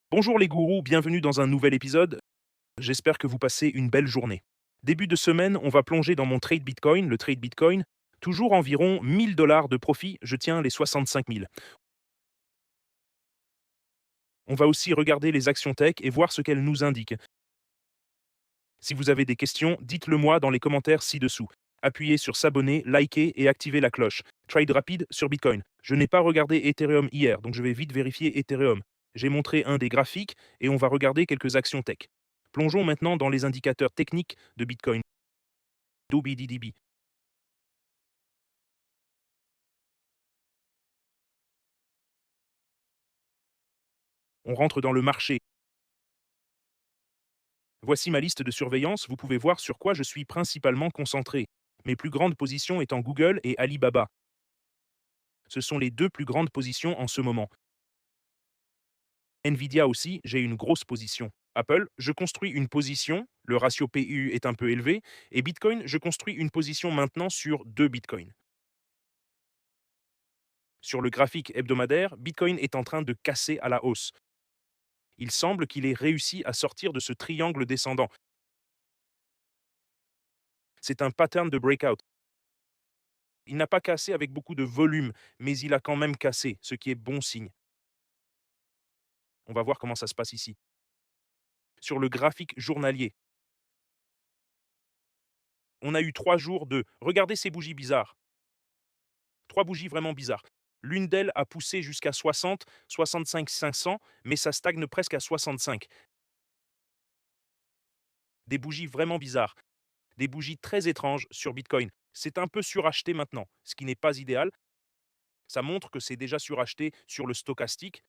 Bonjour les gourous, bienvenue dans un nouvel épisode. J'espère que vous passez une belle journée. Début de semaine, on va plonger dans mon trade Bitcoin, le trade Bitcoin. Toujours environ 1000 $ de profit, je tiens les 65 000. On va aussi regarder les actions tech et voir ce qu'elles nous indiquent. Si vous avez des questions, dites-le moi dans les commentaires ci-dessous. Appuyez sur s'abonner, liker et activer la cloche. Trade rapide sur Bitcoin. Je n'ai pas regardé Ethereum hier, donc je vais vite vérifier Ethereum. J'ai montré un des graphiques et on va regarder quelques actions tech. Plongeons maintenant dans les indicateurs techniques de Bitcoin. DoBDDB. On rentre dans le marché. Voici ma liste de surveillance, vous pouvez voir sur quoi je suis principalement concentré. Mes plus grandes positions étant Google et Alibaba. Ce sont les deux plus grandes positions en ce moment. Nvidia aussi, j'ai une grosse position. Apple, je construis une position, le ratio PU est un peu élevé, et Bitcoin, je construis une position maintenant sur 2 Bitcoins. Sur le graphique hebdomadaire, Bitcoin est en train de casser à la hausse. Il semble qu'il ait réussi à sortir de ce triangle descendant. C'est un pattern de breakout. Il n'a pas cassé avec beaucoup de volume, mais il a quand même cassé, ce qui est bon signe. On va voir comment ça se passe ici. Sur le graphique journalier, on a eu 3 jours de regardez ces bougies bizarres. 3 bougies vraiment bizarres. L'une d'elles a poussé jusqu'à 60, 65 500, mais ça stagne presque à 65. Des bougies vraiment bizarres. Des bougies très étranges sur Bitcoin. C'est un peu suracheté maintenant, ce qui n'est pas idéal. Ça montre que c'est déjà suracheté sur le stochastique.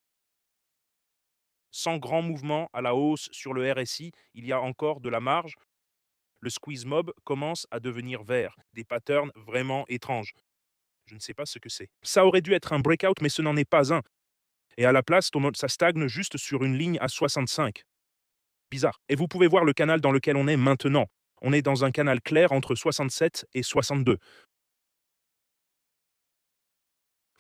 Sans grand mouvement à la hausse sur le RSI, il y a encore de la marge. Le squeeze mob commence à devenir vert. Des patterns vraiment étranges. Je ne sais pas ce que c'est. Ça aurait dû être un breakout, mais ce n'en est pas un. Et à la place, ça stagne juste sur une ligne à 65. Bizarre. Et vous pouvez voir le canal dans lequel on est maintenant. On est dans un canal clair entre 67 et 62.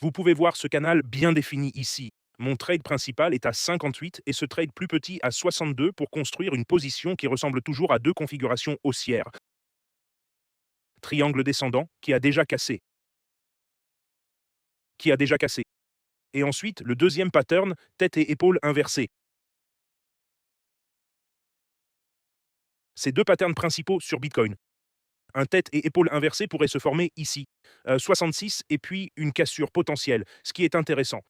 Vous pouvez voir ce canal bien défini ici. Mon trade principal est à 58 et ce trade plus petit à 62 pour construire une position qui ressemble toujours à deux configurations haussières. Triangle descendant qui a déjà cassé. Qui a déjà cassé. Et ensuite, le deuxième pattern, tête et épaule inversées. Ces deux patterns principaux sur Bitcoin. Un tête et épaule inversée pourrait se former ici. 66 et puis une cassure potentielle, ce qui est intéressant.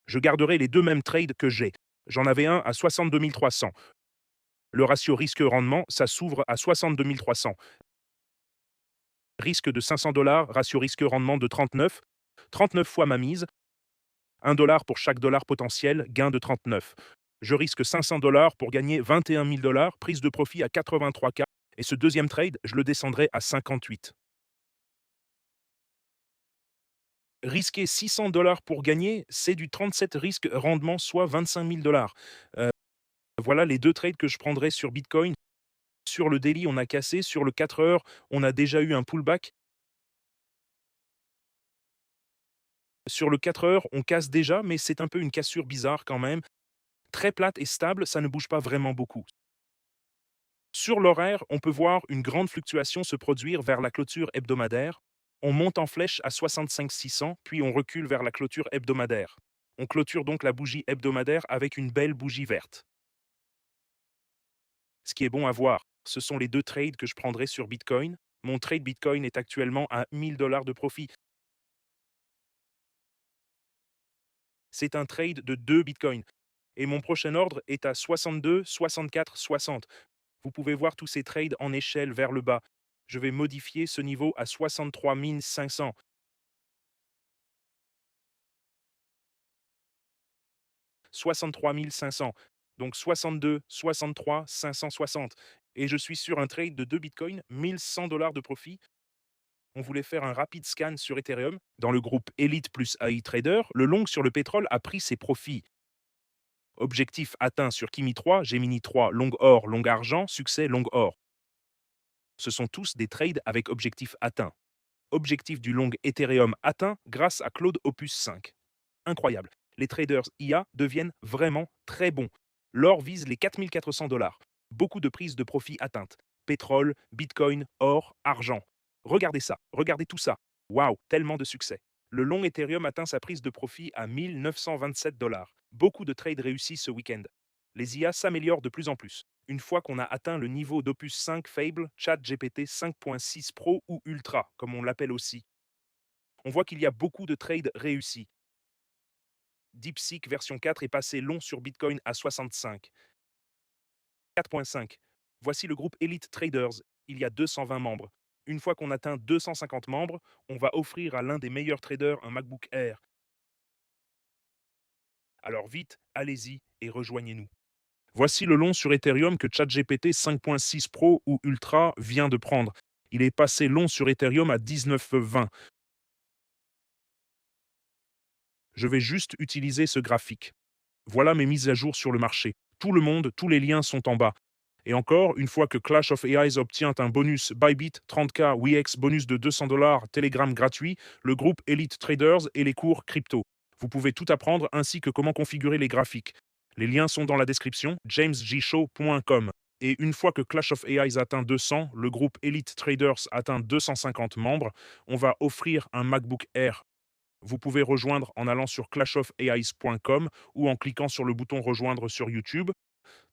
Je garderai les deux mêmes trades que j'ai. J'en avais un à 62 300. Le ratio risque-rendement, ça s'ouvre à 62 300. Risque de 500 $, ratio risque-rendement de 39. 39 fois ma mise. 1 $ pour chaque dollar potentiel, gain de 39. Je risque 500 $ pour gagner 21 000 $, prise de profit à 83K. Et ce deuxième trade, je le descendrai à 58. Risquer 600 $ pour gagner, c'est du 37 risque rendement, soit 25 000 $. Voilà les deux trades que je prendrai sur Bitcoin. Sur le daily, on a cassé. Sur le 4 heures, on a déjà eu un pullback. Sur le 4 heures, on casse déjà, mais c'est un peu une cassure bizarre quand même. Très plate et stable, ça ne bouge pas vraiment beaucoup. Sur l'horaire, on peut voir une grande fluctuation se produire vers la clôture hebdomadaire. On monte en flèche à 65 600, puis on recule vers la clôture hebdomadaire. On clôture donc la bougie hebdomadaire avec une belle bougie verte. Ce qui est bon à voir, ce sont les deux trades que je prendrai sur Bitcoin. Mon trade Bitcoin est actuellement à 1000 $ de profit. C'est un trade de 2 Bitcoins. Et mon prochain ordre est à 62, 64, 60. Vous pouvez voir tous ces trades en échelle vers le bas. Je vais modifier ce niveau à 63 500. 63 500. Donc 62, 63, 560. Et je suis sur un trade de 2 bitcoins, 1100 $ de profit. On voulait faire un rapide scan sur Ethereum. Dans le groupe Elite plus AI Trader, le long sur le pétrole a pris ses profits. Objectif atteint sur Kimi 3, Gemini 3, long or, long argent, succès, long or. Ce sont tous des trades avec objectif atteint. Objectif du long Ethereum atteint grâce à Claude Opus 5. Incroyable. Les traders IA deviennent vraiment très bons. L'or vise les 4 400 $. Beaucoup de prises de profit atteintes. Pétrole, bitcoin, or, argent. Regardez ça, regardez tout ça. Waouh, tellement de succès. Le long Ethereum atteint sa prise de profit à 1 927 $. Beaucoup de trades réussis ce week-end. Les IA s'améliorent de plus en plus. Une fois qu'on a atteint le niveau d'Opus 5 Fable, ChatGPT 5.6 Pro ou Ultra, comme on l'appelle aussi, on voit qu'il y a beaucoup de trades réussis. DeepSeek version 4 est passé long sur Bitcoin à 65. 4.5. Voici le groupe Elite Traders. Il y a 220 membres. Une fois qu'on atteint 250 membres, on va offrir à l'un des meilleurs traders un MacBook Air. Alors vite, allez-y et rejoignez-nous. Voici le long sur Ethereum que ChatGPT 5.6 Pro ou Ultra vient de prendre. Il est passé long sur Ethereum à 19,20. Je vais juste utiliser ce graphique. Voilà mes mises à jour sur le marché. Tout le monde, tous les liens sont en bas. Et encore, une fois que Clash of AIs obtient un bonus Bybit 30K WeX bonus de 200 $, Telegram gratuit, le groupe Elite Traders et les cours crypto. Vous pouvez tout apprendre ainsi que comment configurer les graphiques. Les liens sont dans la description, jamesgshow.com. Et une fois que Clash of AIs atteint 200, le groupe Elite Traders atteint 250 membres, on va offrir un MacBook Air. Vous pouvez rejoindre en allant sur clashofais.com ou en cliquant sur le bouton rejoindre sur YouTube.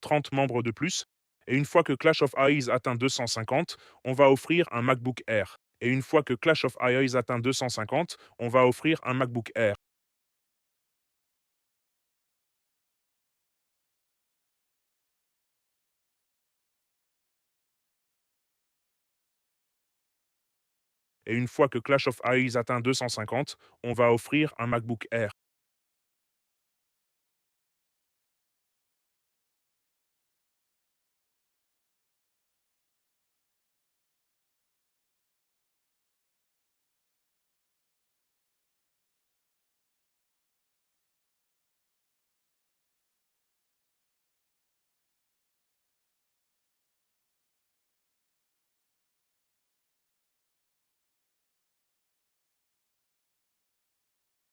30 membres de plus. Et une fois que Clash of Eyes atteint 250, on va offrir un MacBook Air. Et une fois que Clash of Eyes atteint 250, on va offrir un MacBook Air. Et une fois que Clash of Eyes atteint 250, on va offrir un MacBook Air.